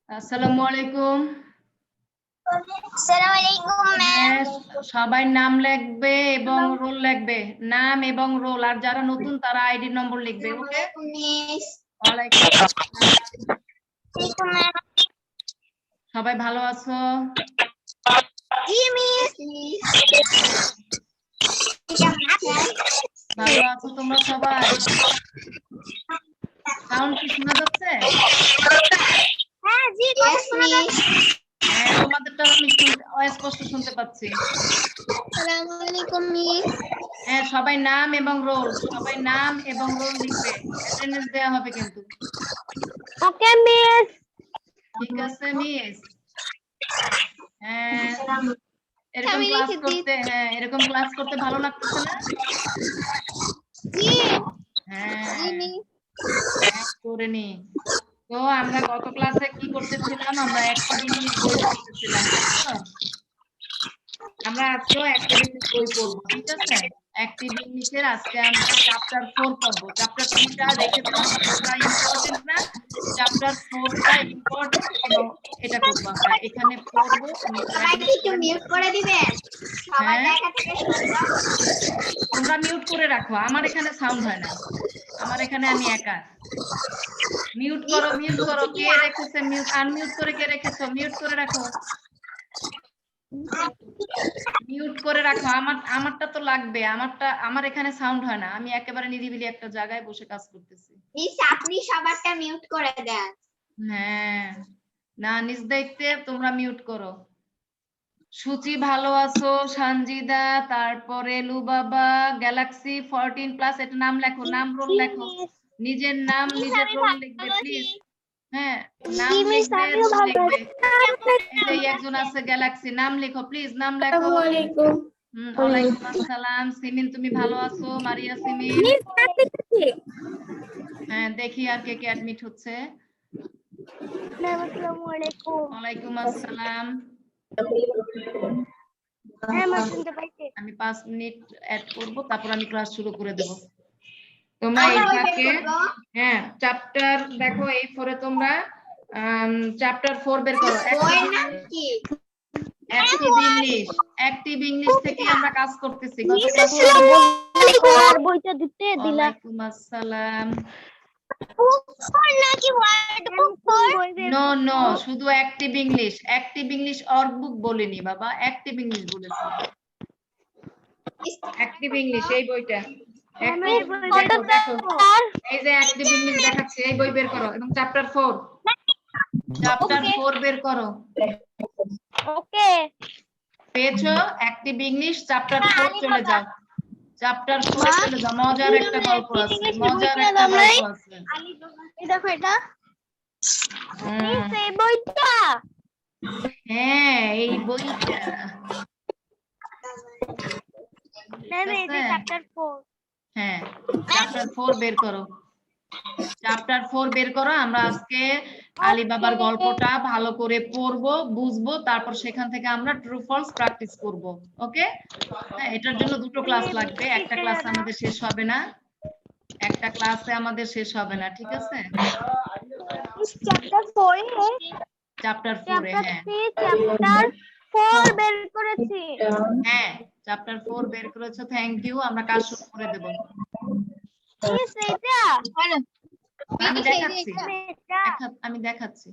আসসালামু আলাইকুম। আসসালামু আলাইকুম ম্যাম। সবাই নাম লিখবে এবং রোল লিখবে, নাম এবং রোল। আর যারা নতুন তারা আইডি নম্বর লিখবে। ওকে? ওয়ালাইকুম আসসালাম। সবাই ভালো আছো? জি মিস। ভালো আছো তোমরা সবাই? সাউন্ড কি শোনা যাচ্ছে? হ্যাঁ জি শোনা যাচ্ছে। হ্যাঁ, তোমাদেরটা আমি অস্পষ্ট শুনতে পাচ্ছি। আসসালামু আলাইকুম মিস। হ্যাঁ, সবাই নাম এবং রোল, সবাই নাম এবং রোল লিখবে। অ্যাটেন্ডেন্স দেওয়া হবে কিন্তু। ওকে মিস। ঠিক আছে মিস। এরকম ক্লাস করতে, এরকম ক্লাস করতে ভালো লাগতেছে না? জি। হ্যাঁ, জি মিস। করে নি। তো আমরা গত ক্লাসে কি করতেছিলাম? আমরা অ্যাক্টিভ ইংলিশ বই পড়তেছিলাম, তাই তো? আমরা আজকেও অ্যাক্টিভ ইংলিশ বই পড়বো, ঠিক আছে? অ্যাক্টিভ ইংলিশের আজকে আমরা চ্যাপ্টার 4 পড়বো। চ্যাপ্টার 3 টা রেখেছো, ওটা ইম্পর্টেন্ট না। চ্যাপ্টার 4 টা ইম্পর্টেন্ট এবং এটা করবো আমরা। এখানে পড়বো, সবাইকে একটু মিউট করে দিবেন। সবাই জায়গা থেকে সরে যাও। তোমরা মিউট করে রাখো, আমার এখানে সাউন্ড হয় না। আমার এখানে আমি একা। মিউট করো, মিউট করো। কে রেখেছে মিউট? আনমিউট করে কে রেখেছো? মিউট করে রাখো। মিউট করে রাখো। আমারটা তো লাগবে। আমার এখানে সাউন্ড হয় না। আমি একেবারে নিরিবিলি একটা জায়গায় বসে কাজ করতেছি। মিস আপনি সবারটা মিউট করে দেন। হ্যাঁ, না নিজ দায়িত্বে তোমরা মিউট করো। সুচি ভালো আছো? সঞ্জিদা, তারপরে লুবাবা, গ্যালাক্সি 14 প্লাস, এটা নাম লেখো, নাম রোল লেখো। নিজের নাম নিজের রোল লিখবে প্লিজ। হ্যাঁ, নাম লিখবে, রোল লিখবে। এই একজন আছে গ্যালাক্সি, নাম লেখো প্লিজ, নাম লেখো। ওয়ালাইকুম আসসালাম। সিমিন তুমি ভালো আছো? মারিয়া সিমিন। হ্যাঁ, দেখি আর কে কে অ্যাডমিট হচ্ছে। আসসালামু আলাইকুম। ওয়ালাইকুম আসসালাম। আমি 5 মিনিট অ্যাড করব, তারপর আমি ক্লাস শুরু করে দেব। তোমরা এই ফাঁকে চ্যাপ্টার দেখো, এই 4 এ তোমরা চ্যাপ্টার 4 বের করো। অ্যাক্টিভ ইংলিশ থেকে আমরা কাজ করতেছি। গত ক্লাসে বইটা দিতে দিলা। ওয়ালাইকুম আসসালাম। নাকি নো, শুধু active English. Active English workbook বলিনি বাবা, অ্যাক্টিভ ইংলিশ বলেছি। অ্যাক্টিভ ইংলিশ এই বইটা। দেখো এই যে অ্যাক্টিভ ইংলিশ দেখাচ্ছে, এই বই বের করো এবং চ্যাপ্টার 4 বের করো। ওকে, পেয়েছো? অ্যাক্টিভ ইংলিশ চ্যাপ্টার 4 চলে যাও। চ্যাপ্টার 4 চলে যাও। মজার একটা গল্প আছে, দেখো এটা। এই বইটা। হ্যাঁ, এই বইটা। চ্যাপ্টার 4। হ্যাঁ, চ্যাপ্টার 4 বের করো। চ্যাপ্টার 4 বের করো। আমরা আজকে আলিবাবার গল্পটা ভালো করে পড়বো, বুঝবো, তারপর সেখান থেকে আমরা ট্রু ফলস প্র্যাকটিস করব। ওকে? হ্যাঁ, এটার জন্য দুটো ক্লাস লাগবে। একটা ক্লাসে আমাদের শেষ হবে না। ঠিক আছে? চ্যাপ্টার 4 চ্যাপ্টার 4 হ্যাঁ। চ্যাপ্টার 4 বের করেছি। হ্যাঁ, চ্যাপ্টার 4 বের করেছো, থ্যাংক ইউ। আমরা কাজ শুরু করে দেব। মিস এটা আমি দেখাচ্ছি।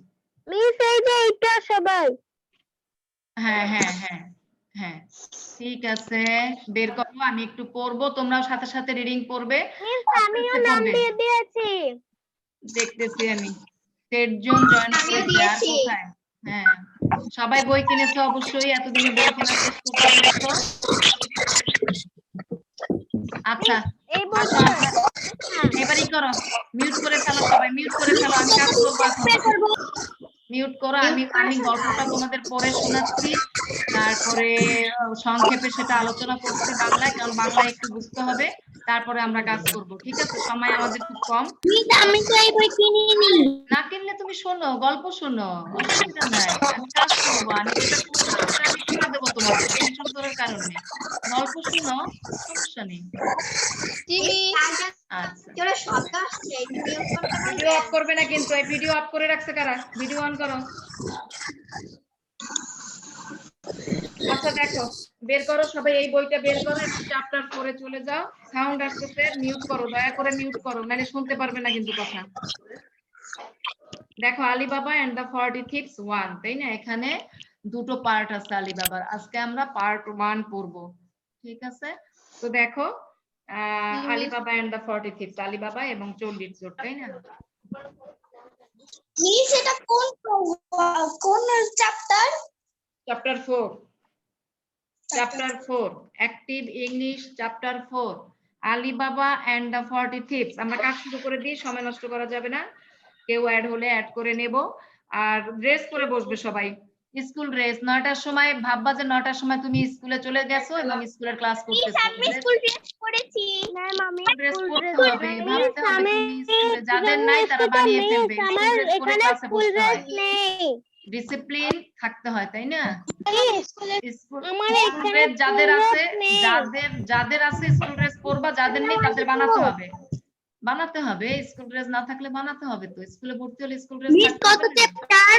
মিস এই যে এটা সবাই। হ্যাঁ, ঠিক আছে, বের করো। আমি একটু পড়বো, তোমরাও সাথে সাথে রিডিং পড়বে। মিস আমিও নাম দিয়ে দিয়েছি। দেখতেছি আমি। 8 জন জয়েন করেছে। আর কোথায়? হ্যাঁ, সবাই বই কিনেছো অবশ্যই। এতদিনে বই কেনা শেষ করতে পেরেছো। আচ্ছা, এই বইটা এবারই করো। মিউট করে ফেলো সবাই, মিউট করে ফেলো। আমি কাজ করবো এখন। মিউট করো। আমি গল্পটা তোমাদের পড়ে শোনাচ্ছি, তারপরে সংক্ষেপে সেটা আলোচনা করছি বাংলায়, কারণ বাংলায় একটু বুঝতে হবে। তারপরে আমরা কাজ করব, ঠিক আছে? সময় আমাদের খুব কম। আমি তো এই বই কিনিনি। না কিনলে তুমি শোনো, গল্প শোনো, অসুবিধা নাই। আমি কাজ করবো, আমি যেটা করবো সেটা আমি করে দেবো তোমাদের, টেনশন করার কারণ নেই। গল্প শোনো, সমস্যা নেই। আচ্ছা, ভিডিও অফ করবে না কিন্তু, এই ভিডিও অফ করে রাখছে কারা? ভিডিও অন করো। আচ্ছা দেখো, বের করো সবাই, এই বইটা বের করো, একটু চ্যাপ্টার 4 এ চলে যাও। সাউন্ড আসতেছে, মিউট করো, দয়া করে মিউট করো, নাহলে শুনতে পারবে না কিন্তু কথা। দেখো আলিবাবা এন্ড দ্য 40 থিপস 1, তাই না? এখানে দুটো পার্ট আছে আলিবাবার, আজকে আমরা পার্ট 1 পড়বো, ঠিক আছে? তো দেখো Alibaba and the 40 thieves, Alibaba এবং 40 চোর, তাই না? মিস এটা কোন chapter? Chapter 4, chapter 4 active English, chapter 4 Alibaba and the 40 thieves. আমরা কাজ শুরু করে দিই, সময় নষ্ট করা যাবে না, কেউ অ্যাড হলে অ্যাড করে নেব। আর ড্রেস পরে বসবে সবাই, স্কুল ড্রেস। 9টার সময় ভাববা যে 9টার সময় তুমি স্কুলে চলে গেছো এবং স্কুলের ক্লাস করতেছো। আমি স্কুল ড্রেস পরেছি। ম্যাম আমি ড্রেস স্কুল পরতে ড্রেস হবে, ভাবতে হবে তুমি স্কুলে, যাদের নাই তারা বানিয়ে ফেলবে। স্কুল ড্রেস পরে ক্লাসে বসতে হয়, ডিসিপ্লিন থাকতে হয়, তাই না? স্কুল ড্রেস যাদের আছে, যাদের আছে স্কুল ড্রেস পরবা, যাদের নেই তাদের বানাতে হবে, বানাতে হবে। স্কুল ড্রেস না থাকলে বানাতে হবে, তো স্কুলে ভর্তি হলে স্কুল ড্রেস মিস কত চ্যাপ্টার?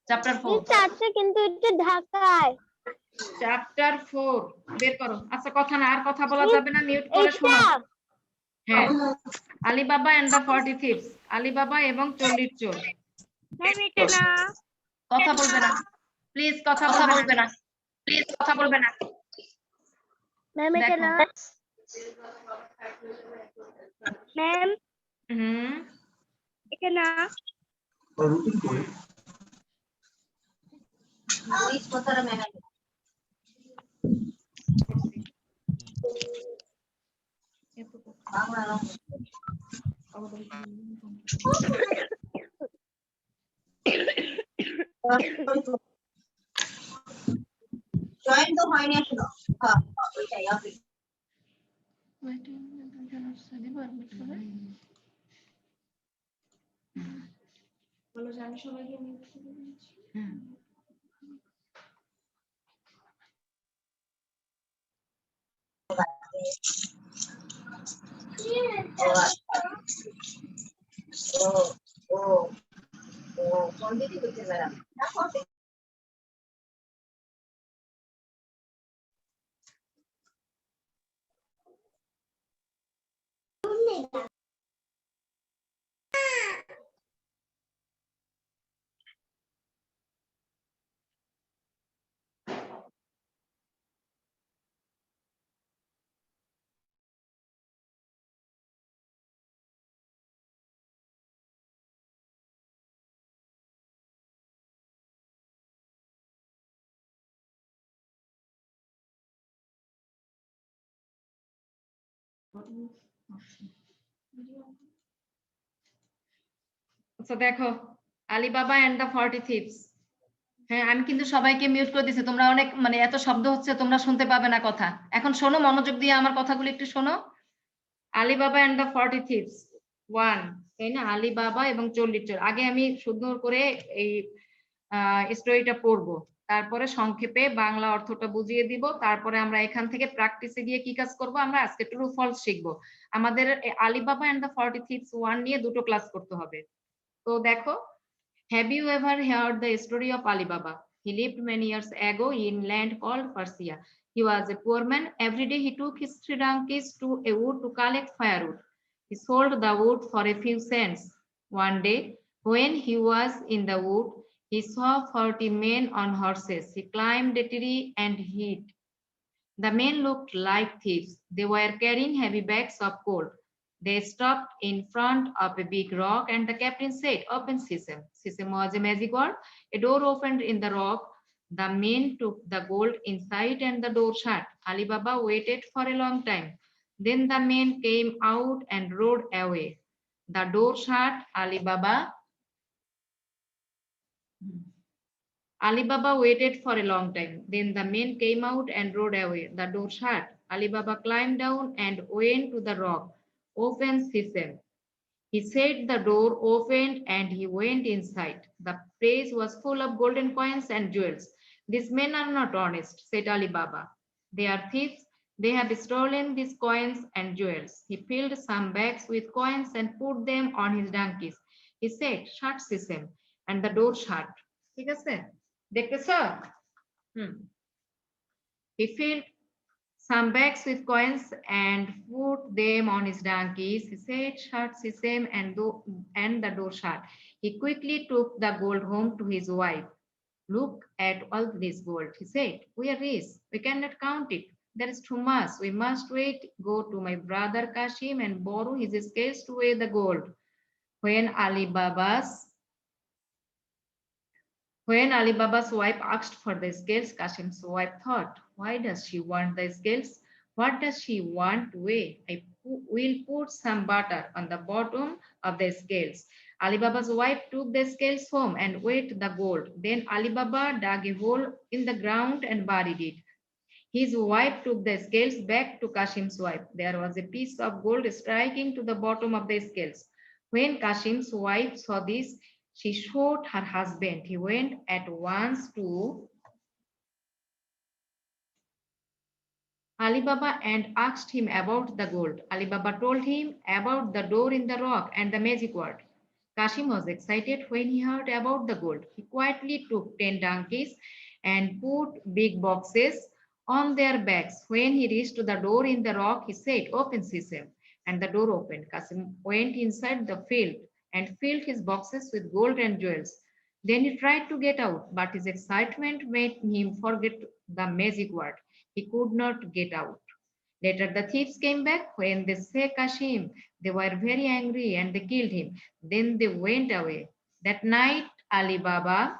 চ্যাপ্টার 4। চারটে কিন্তু এটা ঢাকায়। চ্যাপ্টার 4 বের করো। আচ্ছা কথা না, আর কথা বলা যাবে না, মিউট করে শোনো। হ্যাঁ, Alibaba and the 40 thieves, Alibaba এবং 40 চোর। ম্যাম এটা না, কথা বলবে না প্লিজ, কথা বলবে না প্লিজ, কথা বলবে না। ম্যাম এটা না, ম্যাম এটা না। জয়েন তো হয়নি এখনো। হ্যাঁ ওইটাই হবে। বলো যে আমি সবাইকে মিউট করে দিয়েছি। কোন দিকে করতে পারাম? আচ্ছা দেখো আলিবাবা এন্ড দ্য 40 থিপস। হ্যাঁ, আমি কিন্তু সবাইকে মিউট করে দিয়েছি, তোমরা অনেক মানে এত শব্দ হচ্ছে, তোমরা শুনতে পাবে না কথা। এখন শোনো, মনোযোগ দিয়ে আমার কথাগুলো একটু শোনো। আলিবাবা এন্ড দ্য 40 থিপস 1, তাই না? আলিবাবা এবং 40 চোর। আগে আমি সুন্দর করে এই স্টোরিটা পড়বো, তারপরে সংক্ষেপে বাংলা অর্থটা বুঝিয়ে দিব, তারপরে আমরা এখান থেকে প্র্যাকটিসে গিয়ে কি কাজ করব, আমরা আজকে ট্রু ফলস শিখবো। আমাদের আলিবাবা এন্ড দ্য 40 থিপস 1 নিয়ে দুটো ক্লাস করতে হবে। তো দেখো, have you ever heard the story of Ali Baba? He lived many years ago in land called Persia. He was a poor man. Every day he took his 3 donkeys to a wood to collect firewood. He sold the wood for a few cents. One day, when he was in the wood, he saw 40 men on horses. He climbed a tree and hid. The men looked like thieves. They were carrying heavy bags of gold. They stopped in front of a big rock and the captain said, "Open sesame." Sesame was a magic word. A door opened in the rock. The men took the gold inside and the door shut. Ali Baba waited for a long time. Then the men came out and rode away. The door shut. Ali Baba waited for a long time. Then the men came out and rode away. The door shut. Ali Baba climbed down and went to the rock. "Open sesame." He said. The door opened and he went inside. The place was full of golden coins and jewels. "These men are not honest," said Ali Baba. "They are thieves. They have stolen these coins and jewels. He filled some bags with coins and put them on his donkeys. He said, shut Sisem, and the door shut. ঠিক আছে? দেখতেছো? He filled some bags with coins and put them on his donkeys. He said, shut Sisem, and the door shut. He quickly took the gold home to his wife. Look at all this gold, he said. We are rich. We cannot count it. There is too much. We must wait. Go to my brother Kashim and borrow his scales to weigh the gold. When Ali Baba's wife asked for the scales, Kashim's wife thought, why does she want the scales? What does she want to weigh? I will put some butter on the bottom of the scales. Ali Baba's wife took the scales home and weighed the gold. Then Ali Baba dug a hole in the ground and buried it. His wife took the scales back to Kashim's wife. There was a piece of gold striking to the bottom of the scales. When Kashim's wife saw this, she showed her husband. He went at once to Ali Baba and asked him about the gold. Ali Baba told him about the door in the rock and the magic word. Kashim was excited when he heard about the gold. He quietly took 10 donkeys and put big boxes on their backs. When he reached the door in the rock, he said, open Sisem. And the door opened. Kashim went inside the field and filled his boxes with gold and jewels. Then he tried to get out, but his excitement made him forget the magic word. He could not get out. Later, the thieves came back. When they saw Kashim, they were very angry and they killed him. Then they went away. That night, Ali Baba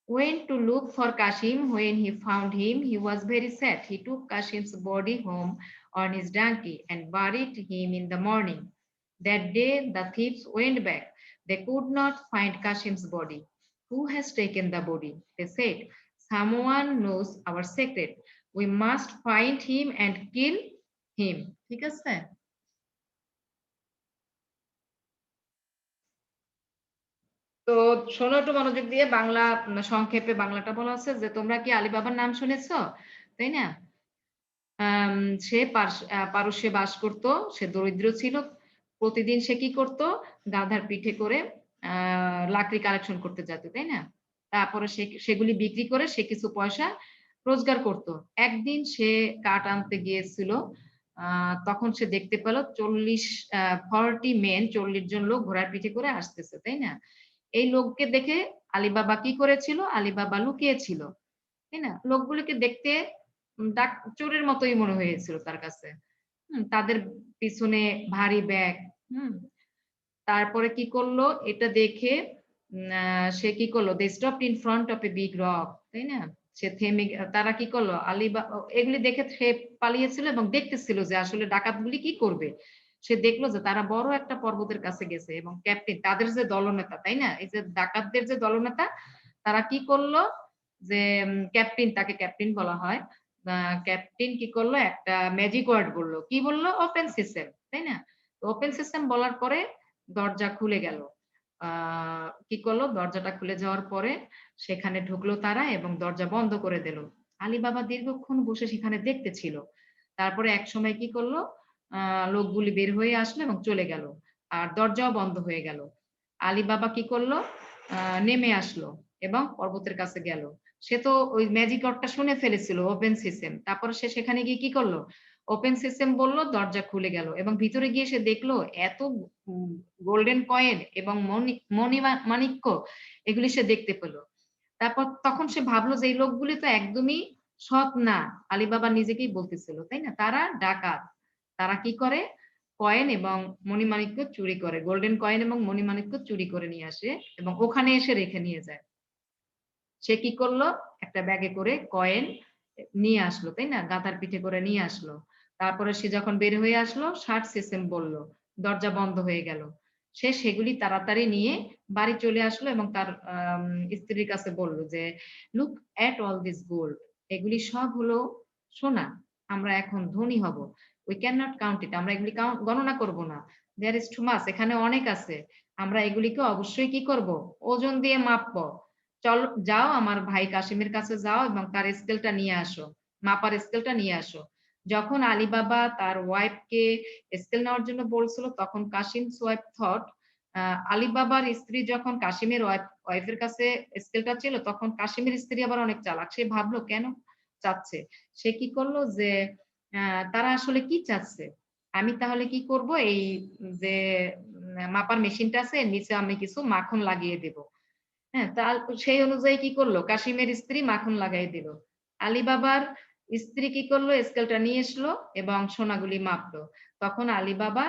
went to look for Kashim. When he found him, he was very sad. He took Kashim's body home on his donkey and buried him in the morning. That day, the thieves went back. They could not find Kashim's body. Who has taken the body? They said, someone knows our secret. We must find him and kill him. ঠিক আছে? তো শোনো একটু মনোযোগ দিয়ে, বাংলা সংক্ষেপে বাংলাটা বলা আছে যে তোমরা কি আলী বাবার নাম শুনেছো, তাই না? সে পারস্যে বাস করত, সে দরিদ্র ছিল। প্রতিদিন সে কি করত? গাধার পিঠে করে লাকড়ি কালেকশন করতে যেত, তাই না? তারপরে সেগুলি বিক্রি করে সে কিছু পয়সা রোজগার করত। একদিন সে কাঠ আনতে গিয়েছিল, তখন সে দেখতে পেল 40 মেন, 40 জন লোক ঘোড়ার পিঠে করে আসতেছে, তাই না? এই লোককে দেখে আলী বাবা কি করেছিল? আলী বাবা লুকিয়েছিল, তাই না? লোকগুলিকে দেখতে চোরের মতোই মনে হয়েছিল তার কাছে। তাদের পিছনে ভারী ব্যাগ। তারপরে কি করলো? এটা দেখে সে কি করলো? they stopped in front of a big rock, তাই না? সে থেমে, তারা কি করলো? আলী বাবা এগুলি দেখে সে পালিয়েছিল এবং দেখতেছিল যে আসলে ডাকাতগুলি কি করবে। সে দেখলো যে তারা বড় একটা পর্বতের কাছে গেছে এবং ক্যাপ্টেন, তাদের যে দলনেতা, তাই না? এই যে ডাকাতদের যে দলনেতা, তারা কি করলো? যে ক্যাপ্টেন, তাকে ক্যাপ্টেন বলা হয়, ক্যাপ্টেন কি করলো? একটা ম্যাজিক ওয়ার্ড বললো। কি বললো? ওপেন সিস্টেম, তাই না? ওপেন সিস্টেম বলার পরে দরজা খুলে গেল। কি করলো? দরজাটা খুলে যাওয়ার পরে সেখানে ঢুকলো তারা এবং দরজা বন্ধ করে দিল। আলী বাবা দীর্ঘক্ষণ বসে সেখানে দেখতেছিল। তারপরে এক সময় কি করলো? লোকগুলি বের হয়ে আসলো এবং চলে গেল, আর দরজাও বন্ধ হয়ে গেল। আলী বাবা কি করলো? নেমে আসলো এবং পর্বতের কাছে গেল। সে তো ওই ম্যাজিক ওয়ার্ডটা শুনে ফেলেছিল, ওপেন সিস্টেম। তারপরে সে সেখানে গিয়ে কি করলো? ওপেন সিস্টেম বললো, দরজা খুলে গেল এবং ভিতরে গিয়ে সে দেখলো এত গোল্ডেন কয়েন এবং মাণিক্য, এগুলি সে দেখতে পেল। তারপর তখন সে ভাবলো যে এই লোকগুলি তো একদমই সৎ না। আলী বাবা নিজেকেই বলতেছিল, তাই না? তারা ডাকাত। তারা কি করে? কয়েন এবং মণিমাণিক্য চুরি করে, গোল্ডেন কয়েন এবং মণিমাণিক্য চুরি করে নিয়ে আসে এবং ওখানে এসে রেখে নিয়ে যায়। সে কি করলো? একটা ব্যাগে করে কয়েন নিয়ে আসলো, তাই না? গাধার পিঠে করে নিয়ে আসলো। তারপরে সে যখন বের হয়ে আসলো, শার্ট সিস্টেম বললো, দরজা বন্ধ হয়ে গেল। সে সেগুলি তাড়াতাড়ি নিয়ে বাড়ি চলে আসলো এবং তার স্ত্রীর কাছে বললো যে look at all this gold, এগুলি সব হলো সোনা। আমরা এখন ধনী হব। উই ক্যান নট কাউন্ট ইট, আমরা এগুলি গণনা করব না। দেয়ার ইজ টু মাচ, এখানে অনেক আছে। আমরা এগুলিকে অবশ্যই কি করব? ওজন দিয়ে মাপবো। চলো যাও, আমার ভাই কাশিমের কাছে যাও এবং তার স্কেলটা নিয়ে আসো, মাপার স্কেলটা নিয়ে আসো। যখন আলীবাবা তার ওয়াইফকে স্কেল নেওয়ার জন্য বলছিল তখন কাসিমস ওয়াইফ থট আলীবাবার স্ত্রী যখন কাসিমের ওয়াইফের কাছে স্কেলটা ছিল তখন কাসিমের স্ত্রী আবার অনেক চালাক, সে ভাবলো কেন চাচ্ছে। সে কি করলো যে তারা আসলে কি চাচ্ছে, আমি তাহলে কি করব, এই যে মাপার মেশিনটা আছে এর নিচে আমি কিছু মাখন লাগিয়ে দেব। হ্যাঁ, তার সেই অনুযায়ী কি করলো, কাসিমের স্ত্রী মাখন লাগাই দিল। আলীবাবার স্ত্রী কি করলো, স্কেলটা নিয়ে আসলো এবং সোনাগুলি মাপলো। তখন আলীবাবা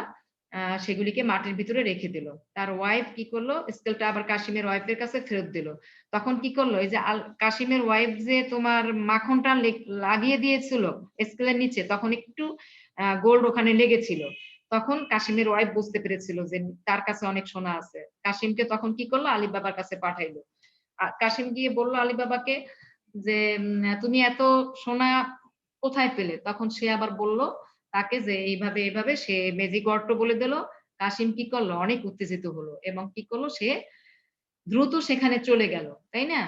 সেগুলিকে মাটির ভিতরে রেখে দিল। তার ওয়াইফ কি করলো, স্কেলটা আবার কাসিমের ওয়াইফের কাছে ফেরত দিল। তখন কি করলো, এই যে কাসিমের ওয়াইফ যে তোমার মাখনটা লাগিয়ে দিয়েছিল স্কেলের নিচে, তখন একটু গোল্ড ওখানে লেগেছিল। তখন কাসিমের ওয়াইফ বুঝতে পেরেছিল যে তার কাছে অনেক সোনা আছে। কাসিমকে তখন কি করলো, আলীবাবার কাছে পাঠাইলো। কাসিম গিয়ে বললো আলীবাবাকে যে তুমি এত সোনা কোথায় পেলে। তখন সে আবার বলল তাকে যে এইভাবে এইভাবে, সে ম্যাজিক ওয়ার্ডটা বলে দিল। কাসিম কি করলো, অনেক উত্তেজিত হলো এবং কি করলো, সে দ্রুত সেখানে চলে গেল, তাই না।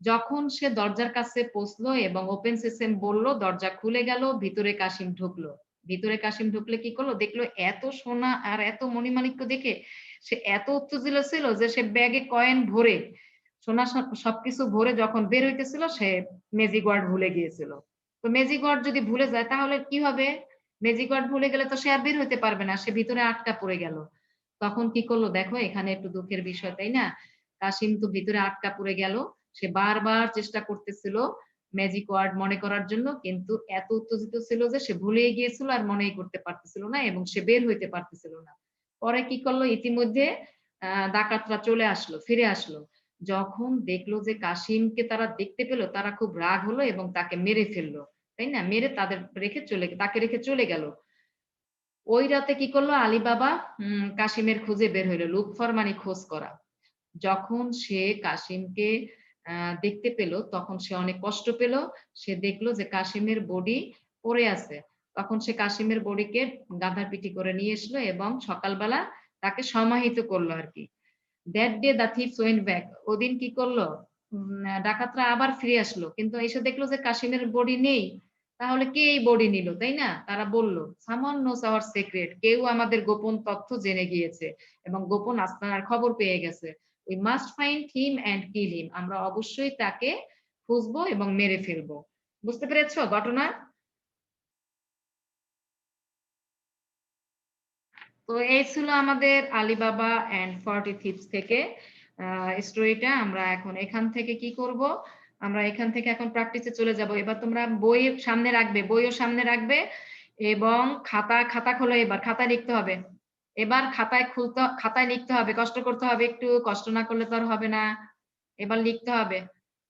যখন সে দরজার কাছে পৌঁছলো এবং ওপেন সিস্টেম বলল, দরজা খুলে গেল, ভিতরে কাসিম ঢুকলো। ভিতরে কাসিম ঢুকলে কি করলো, দেখলো এত সোনা আর এত মণিমাণিক্য দেখে সে এত উত্তেজিত ছিল যে সে ব্যাগে কয়েন ভরে, সোনা সবকিছু ভরে যখন বের হইতেছিল সে ম্যাজিক ওয়ার্ড ভুলে গিয়েছিল। তো ম্যাজিক ওয়ার্ড যদি ভুলে যায় তাহলে কি হবে, ম্যাজিক ওয়ার্ড ভুলে গেলে তো সে আর বের হইতে পারবে না, সে ভিতরে আটকা পড়ে গেল। তখন কি করলো দেখো, এখানে একটু দুঃখের বিষয়, তাই না। কাসিম তো ভিতরে আটকা পড়ে গেল, সে বারবার চেষ্টা করতেছিল ম্যাজিক ওয়ার্ড মনে করার জন্য, কিন্তু এত উত্তেজিত ছিল যে সে ভুলেই গিয়েছিল আর মনেই করতে পারতেছিল না এবং সে বের হইতে পারতেছিল না। পরে কি করলো, ইতিমধ্যে ডাকাতরা চলে আসলো, ফিরে আসলো। যখন দেখলো যে কাসিমকে তারা দেখতে পেল, তারা খুব রাগ হলো এবং তাকে মেরে ফেললো, তাই না, মেরে তাকে রেখে চলে গেল। ওই রাতে কি করলো আলীবাবা, কাসিমের খোঁজে বের হইলো, লুক ফর মানে খোঁজ করা। যখন সে কাসিমকে দেখতে পেল তখন সে অনেক কষ্ট পেল। সে দেখলো যে কাসিমের বডি পড়ে আছে। তখন সে কাসিমের বডিকে গাধার পিটি করে নিয়ে এসলো এবং সকালবেলা তাকে সমাহিত করলো আর কি। That day the thieves went back. ওদিন কি করলো, ডাকাতরা আবার ফিরে আসলো, কিন্তু এসে দেখলো যে কাসিমের বডি নেই। তাহলে কে এই বডি নিল, তাই না। তারা বলল সামওয়ান নোস আওয়ার সিক্রেট, কেউ আমাদের গোপন তথ্য জেনে গিয়েছে এবং গোপন আস্তানার খবর পেয়ে গেছে। We must find him and kill him, আমরা অবশ্যই তাকে খুঁজবো এবং মেরে ফেলবো। বুঝতে পেরেছো ঘটনা। তো এই ছিল আমাদের আলীবাবা এন্ড 40 থিপস থেকে স্টোরিটা। আমরা এখন এখান থেকে কি করব, আমরা এখান থেকে এখন প্র্যাকটিসে চলে যাব। এবার তোমরা বই সামনে রাখবে, বইও সামনে রাখবে এবং খাতা খোলো, এবার খাতায় লিখতে হবে। এবার খাতায় লিখতে হবে, কষ্ট করতে হবে, একটু কষ্ট না করলে তো আর হবে না। এবার লিখতে হবে,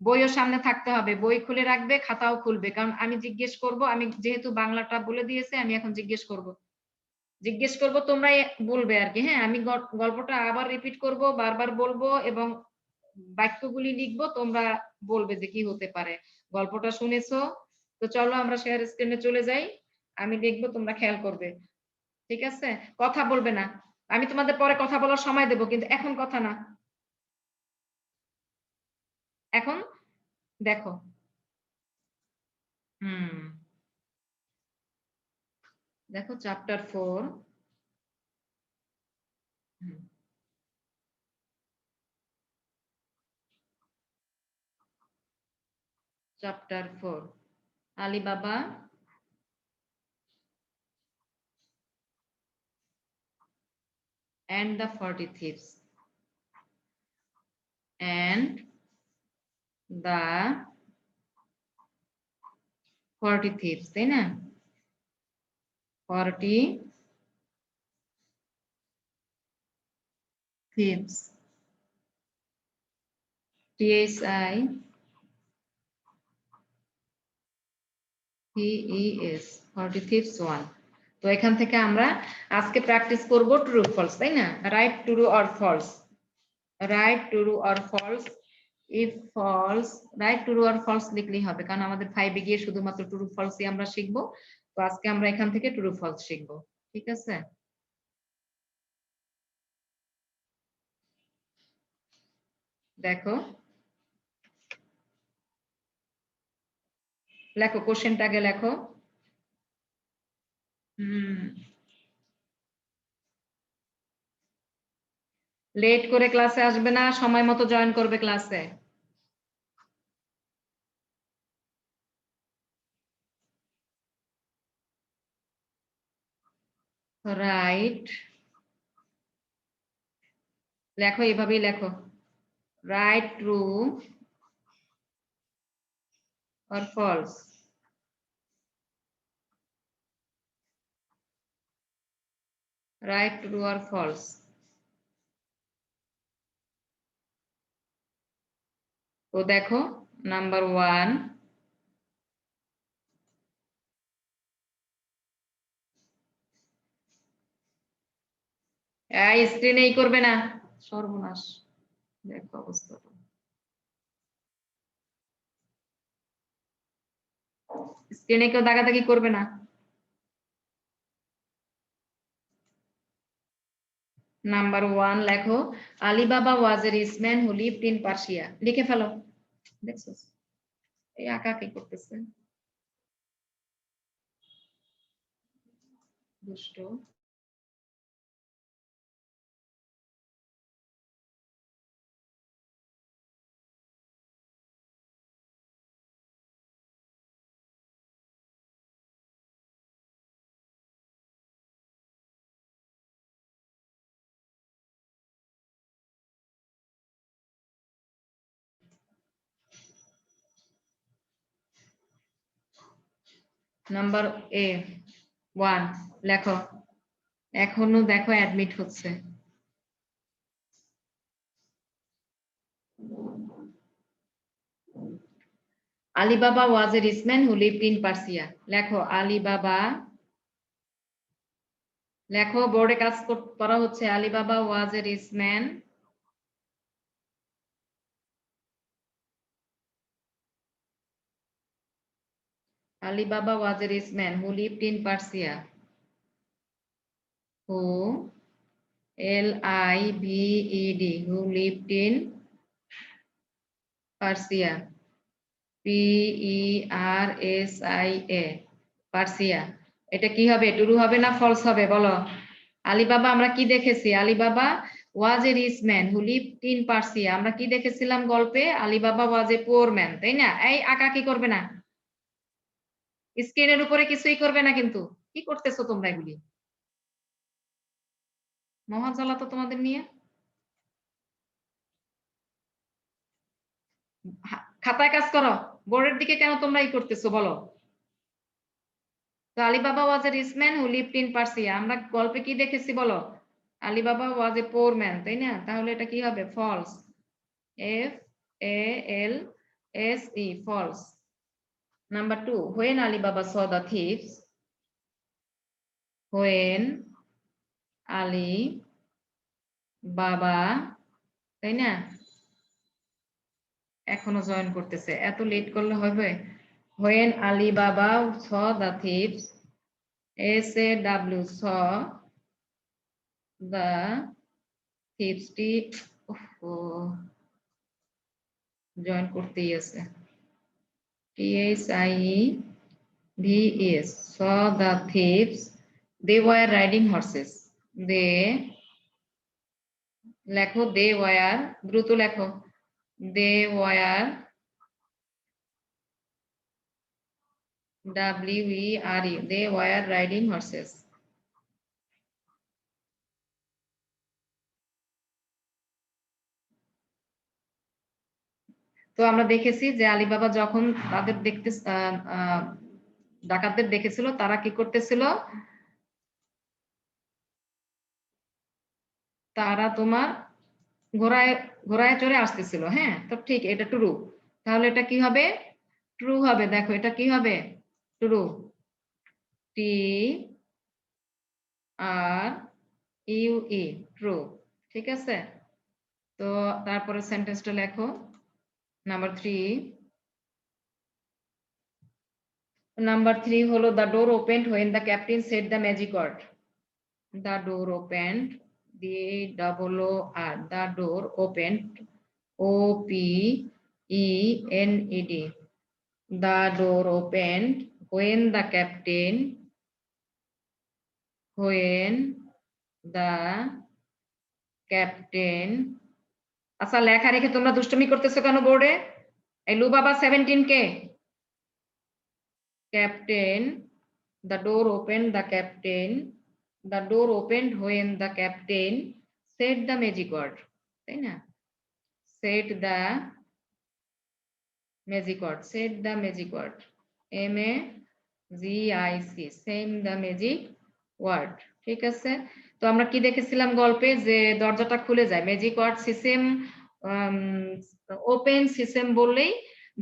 বইও সামনে থাকতে হবে, বই খুলে রাখবে, খাতাও খুলবে, কারণ আমি জিজ্ঞেস করব। আমি যেহেতু বাংলাটা বলে দিয়েছি, আমি এখন জিজ্ঞেস করব, তোমরা বলবে আর কি। হ্যাঁ, আমি গল্পটা আবার রিপিট করব, বারবার বলবো এবং বাক্যগুলি লিখবো, তোমরা বলবে যে কি হতে পারে। গল্পটা শুনেছো তো, চলো আমরা শেয়ার স্ক্রিনে চলে যাই। আমি দেখবো, তোমরা খেয়াল করবে, ঠিক আছে। কথা বলবে না, আমি তোমাদের পরে কথা বলার সময় দেবো, কিন্তু এখন কথা না। এখন দেখো, দেখো chapter 4। Chapter 4, Alibaba and the 40 thieves and the 40 thieves, তাই না, 40 thieves, THIEVES, 40 thieves 1। তো এখান থেকে আমরা আজকে প্র্যাকটিস করব ট্রু ফলস, তাই না, right true or false, right true or false. If false, right true or false লিখলেই হবে, কারণ আমাদের 5 এ গিয়ে শুধুমাত্র ট্রু ফলসই আমরা শিখবো। তো আজকে আমরা এখান থেকে ট্রু ফলস শিখবো, ঠিক আছে। দেখো, লেখো কোশ্চেনটা আগে লেখো। লেট করে ক্লাসে আসবে না, সময় মতো জয়েন করবে ক্লাসে। রাইট, লেখো এভাবেই লেখো, right true or false. Right, true or false. তো দেখো নাম্বার 1, স্ক্রিনে এই করবে না, সর্বনাশ, দেখো অবস্থা। স্ক্রিনে কেউ দাগাদাগি করবে না। নাম্বার 1 লেখো, Alibaba was a rich man who lived in Persia. লিখে ফেলো। দেখছো এই আঁকা কি করতেছে, দুষ্ট। নাম্বার 1 লেখো, এখনো দেখো অ্যাডমিট হচ্ছে। Alibaba was a rich man who lived in Persia. লেখো আলিবাবা, লেখো বোর্ডে কাজ করা হচ্ছে। Alibaba was a rich man Alibaba was a rich man who lived in Persia. Who Lived, who lived in Persia. Persia, Persia. এটা কি হবে, true হবে না ফলস হবে বলো? আলিবাবা আমরা কি দেখেছি, Alibaba was a rich man who lived in Persia. আমরা কি দেখেছিলাম গল্পে, Alibaba was a poor man, তাই না? এই আঁকা কি করবে না, স্ক্রিনের উপরে কিছুই করবে না কিন্তু। কি করতেছো তোমরা এগুলি, মহা জ্বালা তো তোমাদের নিয়ে। খাতায় কাজ করো, বোর্ডের দিকে কেন তোমরা ই করতেছো বলো? তো Alibaba was a rich man who lived in Persia, আমরা গল্পে কি দেখেছি বলো? Alibaba was A poor man, তাই না? তাহলে এটা কি হবে, false. FALSE, false. Number 2, when Alibaba saw the thieves, when Alibaba, তাই না? এখনো জয়েন করতেছে, এত লেট করলে হবে? when Alibaba saw the thieves, SAW saw the thieves, join করতেই আছে, THIEVES saw the thieves, they were riding horses, they, লেখো they were, দ্রুত লেখো, they were WERE, they were riding horses. তো আমরা দেখেছি যে আলিবাবা যখন তাদের দেখতে ডাকাতদের দেখেছিল, তারা কি করতেছিল, তারা তোমার ঘোড়ায় ঘোড়ায় চড়ে আসতেছিল। হ্যাঁ, তো ঠিক, এটা ট্রু। তাহলে এটা কি হবে, ট্রু হবে। দেখো এটা কি হবে, ট্রু, TRUE, ট্রু। ঠিক আছে, তো তারপরে সেন্টেন্সটা লেখো। নাম্বার 3 হলো the door opened when the captain said the magic word. The door opened, DOOR, the door opened, OPENED, the door opened when the captain when the captain, আচ্ছা লেখা রেখে তোমরা দুষ্টুমি করতেছো কেন বোর্ডে? এই লুবাবা 17 কে? Captain, the door opened, the door opened when the captain said the magic word, তাই না? said the magic word, MAGIC, same the magic word, ঠিক আছে? তো আমরা কি দেখেছিলাম গল্পে যে দরজাটা খুলে যায়, magic word sesame open sesame বললেই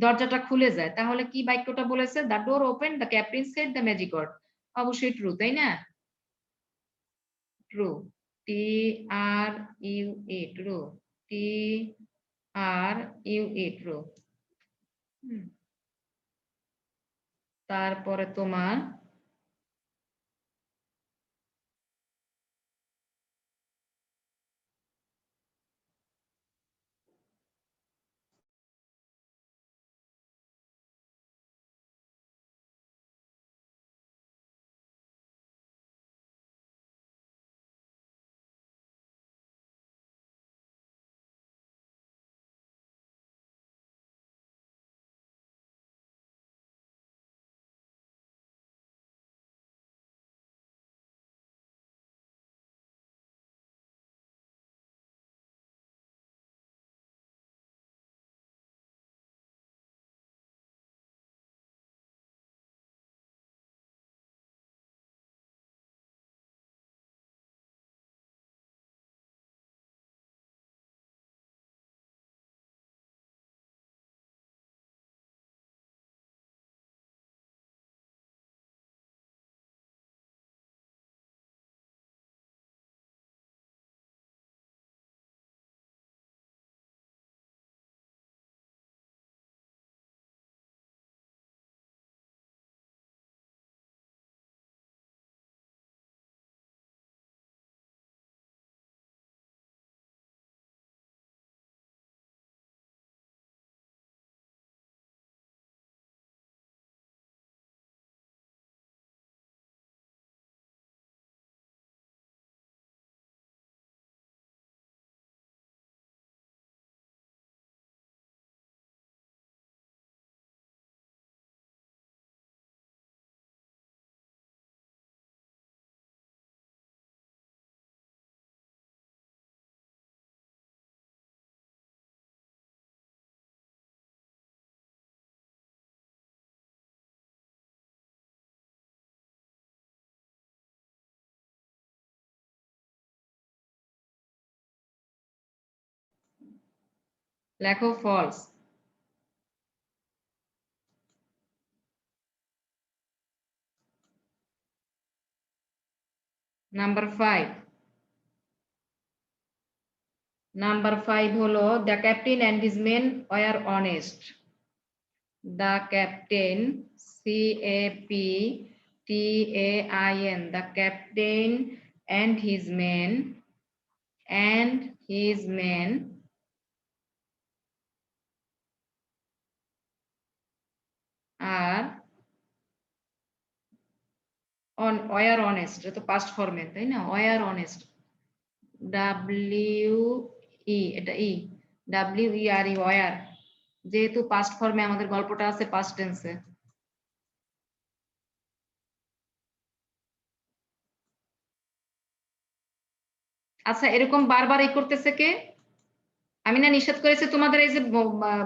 দরজাটা খুলে যায়। তাহলে কি বাক্যটা বলেছে? The door open, the captain said the magic word. অবশ্যই ট্রু, তাই না? True, TRUE, true, TRUE, true. তারপরে তোমার লেখো ফলস। নাম্বার 5 হলো the captain and his men were honest. The captain, CAPTAIN, the captain and his men আর were honest, এটা তো পাস্ট ফর্মে, তাই না? ওয়ার অনেস্ট, এটা WERE, ওয়ার, যেহেতু পাস্ট ফর্মে আমাদের গল্পটা আছে পাস্ট টেন্সে। আচ্ছা এরকম বারবার এই করতেছে কে? আমি না নিষেধ করেছি তোমাদের এই যে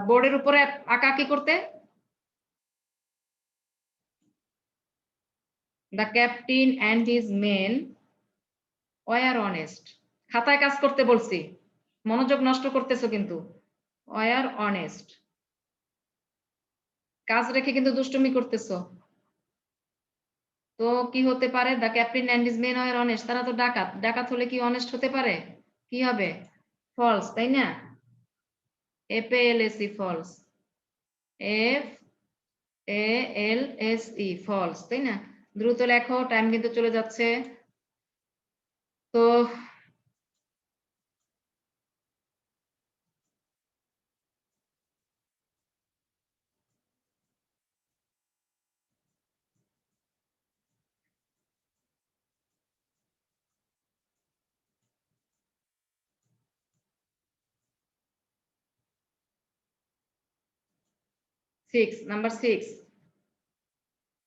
বোর্ডের উপরে আঁকাআঁকি করতে? The captain and his men were honest. খাতায় কাজ করতে বলছি, মনোযোগ নষ্ট করতেছো কিন্তু। ওয়ার অনেস্ট, কাজ রেখে কিন্তু দুষ্টুমি করতেছো। তো কি হতে পারে? The captain and his men were honest, তারা তো ডাকাত, ডাকাত হলে কি অনেস্ট হতে পারে? কি হবে? ফলস, তাই না? FALSE, ফলস, FALSE, ফলস, তাই না? দ্রুত লেখো, টাইম কিন্তু চলে যাচ্ছে। তো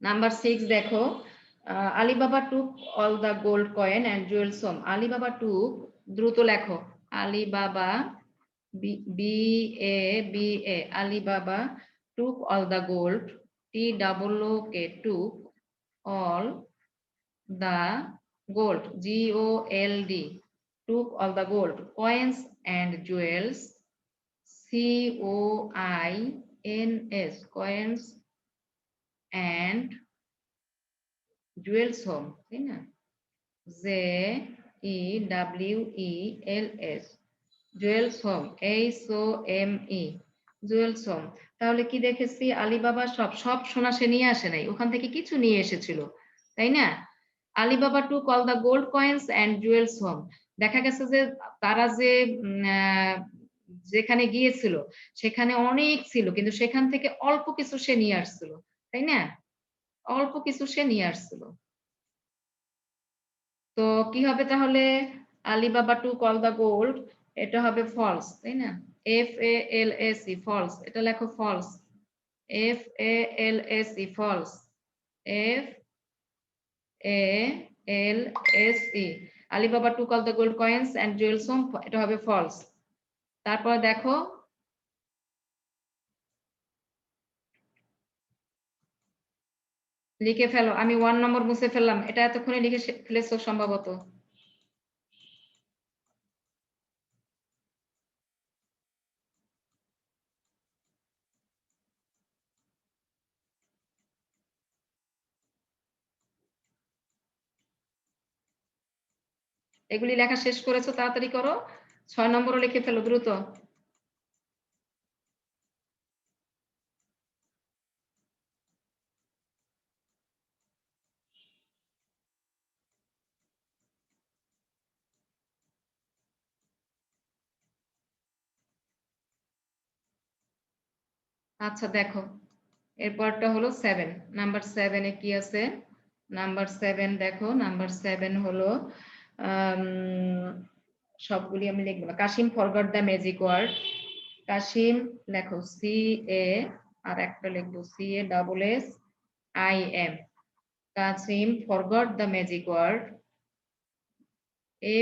নাম্বার 6 দেখো Ali Baba took all the gold coin and jewels home. Ali Baba took, দ্রুত লেখো, Ali Baba BA Ali Baba took all the gold, TOOK took all the gold, GOLD took all the gold coins and jewels, COINS coins and jewels home, তাই না? JEWELS jewels home, HOME jewels home। তাহলে কি দেখেছি, Alibaba সব সোনা সে নিয়ে আসে নাই, ওখান থেকে কিছু নিয়ে এসেছিল, তাই না? Alibaba took all the gold coins and jewels home, দেখা গেছে যে তারা যে যেখানে গিয়েছিল সেখানে অনেক ছিল, কিন্তু সেখান থেকে অল্প কিছু সে নিয়ে আসছিল, তাই না? অল্প কিছু সে নিয়ে আসছিল। তো কি হবে তাহলে, Alibaba took all the gold, এটা হবে ফলস, তাই না? FALSE ফলস, এটা লেখো false, FALSE false, FALSE Alibaba took all the gold coins and jewels home, এটা হবে ফলস। তারপর দেখো লিখে ফেলো, আমি 1 নম্বর মুছে ফেললাম, এটা এতক্ষণে লিখে ফেলেছো সম্ভবত। এগুলি লেখা শেষ করেছো, তাড়াতাড়ি করো, 6 নম্বরও লিখে ফেলো দ্রুত। আচ্ছা দেখো, এরপরটা হলো 7, নাম্বার 7 এ কি আছে, নাম্বার 7 দেখো, নাম্বার 7 হলো সবগুলি আমি লিখবো না। Cassim forgot the magic word, Cassim লেখো CA, আর একটা লিখবো CASSIM, Cassim forgot the magic word,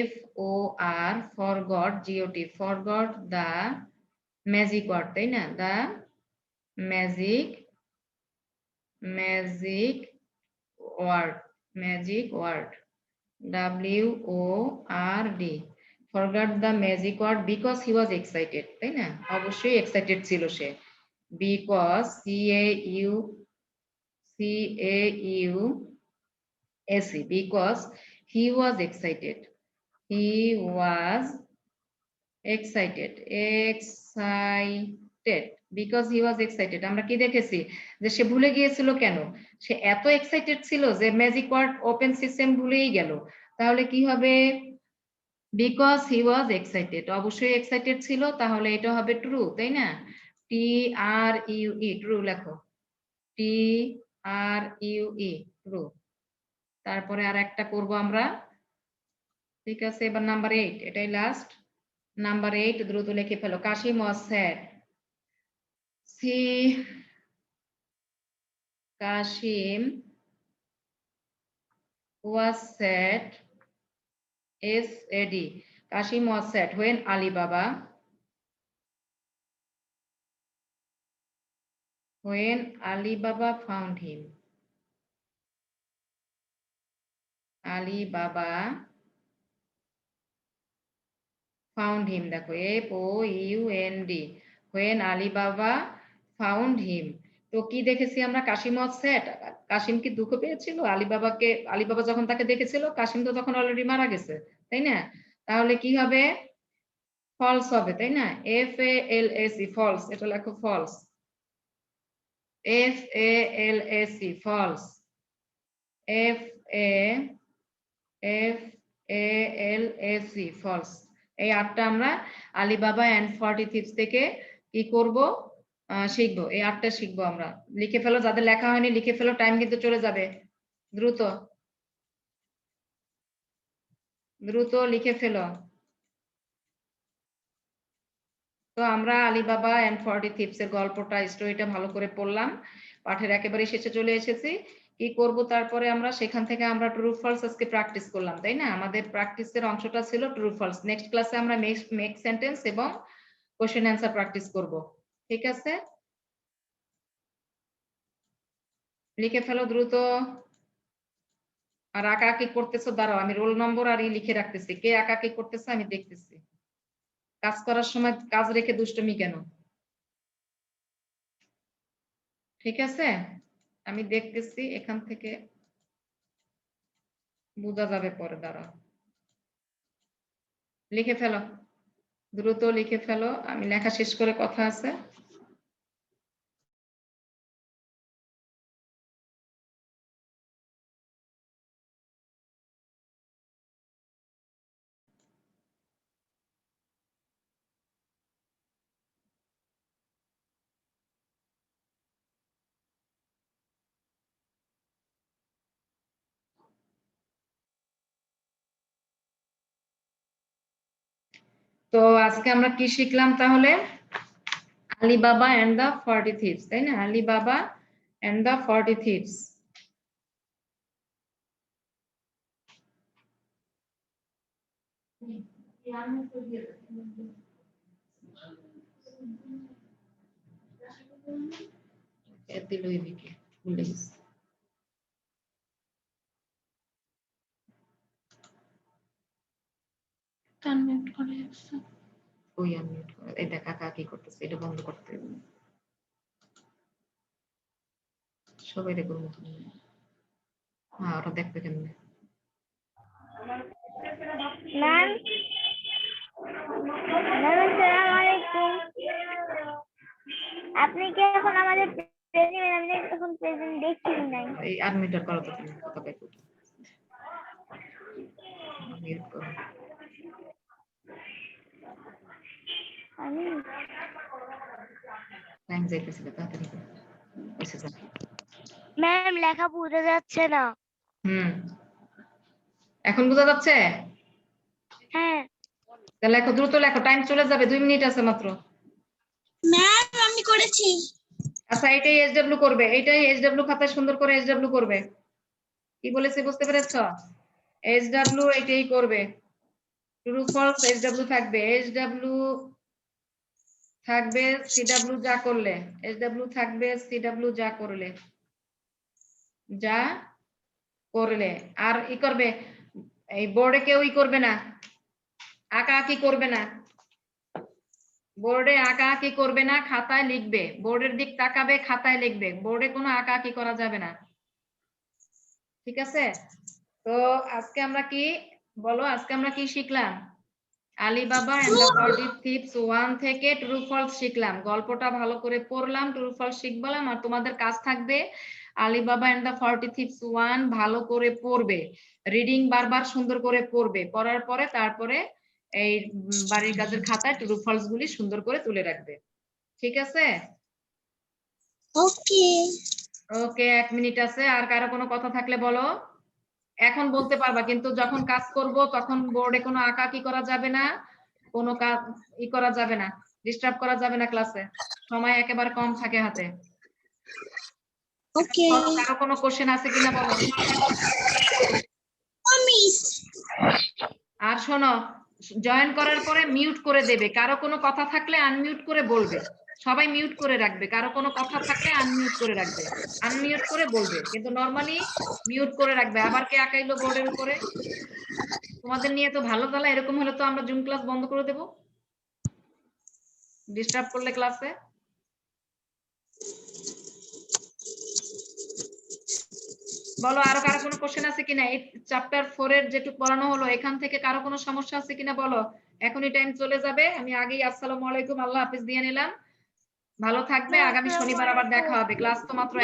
FOR forgot GOT forgot the magic word, তাই না? The magic word WORD forgot the magic word because he was excited, তাই না? অবশ্যই excited ছিল সে, because CAUSE because he was excited because he was excited। আমরা কি দেখেছি যে সে ভুলে গিয়েছিল কেন, সে এত এক্সাইটেড ছিল যে ম্যাজিক ওয়ার্ড ওপেন সিস্টেম ভুলেই গেল। তাহলে কি হবে, বিকজ হি ওয়াজ এক্সাইটেড, অবশ্যই এক্সাইটেড ছিল, তাহলে এটা হবে ট্রু, তাই না? TRUE ট্রু লেখো, TRUE ট্রু। তারপরে আর একটা করবো আমরা, ঠিক আছে? এবার নাম্বার 8, এটাই লাস্ট, নাম্বার 8 দ্রুত লিখে ফেলো। Kasim was sad, Kashim was sad, SAD Kashim was sad when Alibaba found him, Alibaba found him দেখো FOUND when Alibaba found him। তো কি দেখেছি আমরা, কাশিম ওয়াজ স্যাড, কাশিম কি দুঃখ পেয়েছিল? আলিবাবা যখন তাকে দেখেছিল, কাশিম তো তখন অলরেডি মারা গেছে, তাই না? তাহলে কি হবে, ফলস হবে, তাই না? FALSE ফলস, এটা লেখো false, FALSE false, FALSE false. এই 8টা আমরা আলিবাবা এন্ড 40 থিপস থেকে কি করব, শিখবো, এই 8টা শিখবো আমরা। লিখে ফেলো, যাদের লেখা হয়নি লিখে ফেলো, টাইম কিন্তু চলে যাবে, দ্রুত দ্রুত লিখে ফেলো। তো আমরা আলিবাবা এন্ড 40 থিপস এর গল্পটা স্টোরিটা ভালো করে পড়লাম, পাঠের একেবারে শেষে চলে এসেছি। কি করব তারপরে আমরা সেখান থেকে আমরা ট্রু ফলস আজকে প্র্যাকটিস করলাম, তাই না? আমাদের প্র্যাকটিসের অংশটা ছিল ট্রু ফলস। নেক্সট ক্লাসে আমরা মেক সেন্টেন্স এবং কোশ্চেন অ্যান্সার প্র্যাকটিস করব, ঠিক আছে? লিখে ফেলো দ্রুত। আর আঁকাআঁকি করতেছো, দাঁড়াও আমি রোল নম্বর আর লিখে রাখতেছি, কে আঁকাআঁকি করতেছে আমি দেখতেছি। কাজ করার সময় কাজ রেখে দুষ্টুমি কেন? ঠিক আছে, আমি দেখতেছি, এখান থেকে বোঝা যাবে পরে। দাঁড়াও, লিখে ফেলো, দ্রুত লিখে ফেলো, আমি লেখা শেষ করে কথা আছে। তো আজকে আমরা কি শিখলাম তাহলে? আলিবাবা এন্ড দা 40 থিভস, তাই না? Alibaba and the 40 thieves. ওই আনমিউট করে, এই দেখ কাকা কি করতেছে, এটা বন্ধ করতে হবে। সবাই রে করবো, হ্যাঁ ওটা দেখতে কেমনে? ম্যাম, আসসালামু আলাইকুম। আপনি কি এখন আমাদের প্রেজেন্ট, আমি এখন প্রেজেন্ট দেখছি নাই। এই আনমিউট করো তো, তুমি কথা পাইছো, মিউট করো। আমি টাইম যাইতেছিল, তাড়াতাড়ি করো। এসে যাও। ম্যাম, লেখা বোঝা যাচ্ছে না। এখন বোঝা যাচ্ছে? হ্যাঁ তাহলে লেখো, দ্রুত লেখো, টাইম চলে যাবে, 2 মিনিট আছে মাত্র। ম্যাম, আমি করেছি। আচ্ছা এটাই এসডব্লিউ করবে, এইটাই এসডব্লিউ খাতায় সুন্দর করে এসডব্লিউ করবে। কি বলেছি বুঝতে পেরেছো? এসডব্লিউ এটাই করবে। ট্রু ফলস এসডব্লিউ থাকবে, এসডব্লিউ থাকবে সিডব্লিউ যা করলে, এসডব্লিউ থাকবে সিডব্লিউ যা করলে, যা করলে। আর ই করবে, এই বোর্ডে কেউ ই করবে না, আঁকাআঁকি করবে না, বোর্ডে আঁকাআঁকি করবে না, খাতায় লিখবে, বোর্ডের দিক তাকাবে, খাতায় লিখবে, বোর্ডে কোনো আঁকাআঁকি করা যাবে না, ঠিক আছে? তো আজকে আমরা কি বলো, আজকে আমরা কি শিখলাম? আলিবাবা এন্ড দ্য 40 থিভস 1 থেকে ট্রু ফলস শিখলাম, গল্পটা ভালো করে পড়লাম, ট্রু ফলস শিখলাম। আর তোমাদের কাজ থাকবে আলিবাবা এন্ড দ্য 40 থিভস 1 ভালো করে পড়বে, রিডিং বারবার সুন্দর করে পড়বে, পড়ার পরে তারপরে এই বাড়ির কাজের খাতায় ট্রু ফলস গুলি সুন্দর করে তুলে রাখবে, ঠিক আছে? ওকে ওকে, 1 মিনিট আছে। আর কারো কোনো কথা থাকলে বলো, এখন বলতে পারবা, কিন্তু যখন কাজ করব তখন বোর্ডে কোনো আঁকাআঁকি করা যাবে না, কোনো কাজ ই করা যাবে না, ডিস্টার্ব করা যাবে না, ক্লাসে সময় একেবারে কম থাকে হাতে। ওকে কারো কোনো কোশ্চেন আছে কিনা বলো। আর শোনো, জয়েন করার পরে মিউট করে দেবে, কারো কোনো কথা থাকলে আনমিউট করে বলবে, সবাই মিউট করে রাখবে, কারো কোনো কথা থাকলে আনমিউট করে রাখবে, আনমিউট করে বলবে, কিন্তু নরমালি মিউট করে রাখবে। আবার কে আঁকাইলো বোর্ডের উপরে? তোমাদের নিয়ে তো ভালো জ্বালা, এরকম হলে তো আমরা জুম ক্লাস বন্ধ করে দেব, ডিস্টার্ব করলে ক্লাসে। বলো আরো কারো কোনো কোশ্চেন আছে কিনা? এই চ্যাপ্টার 4 এর যেটুকু পড়ানো হলো এখান থেকে কারো কোনো সমস্যা আছে কিনা বলো। এখনই টাইম চলে যাবে, আমি আগেই আসসালামু আলাইকুম আল্লাহ হাফেজ দিয়ে নিলাম। ভালো থাকবে, আগামী শনিবার আবার দেখা হবে, ক্লাস তো মাত্র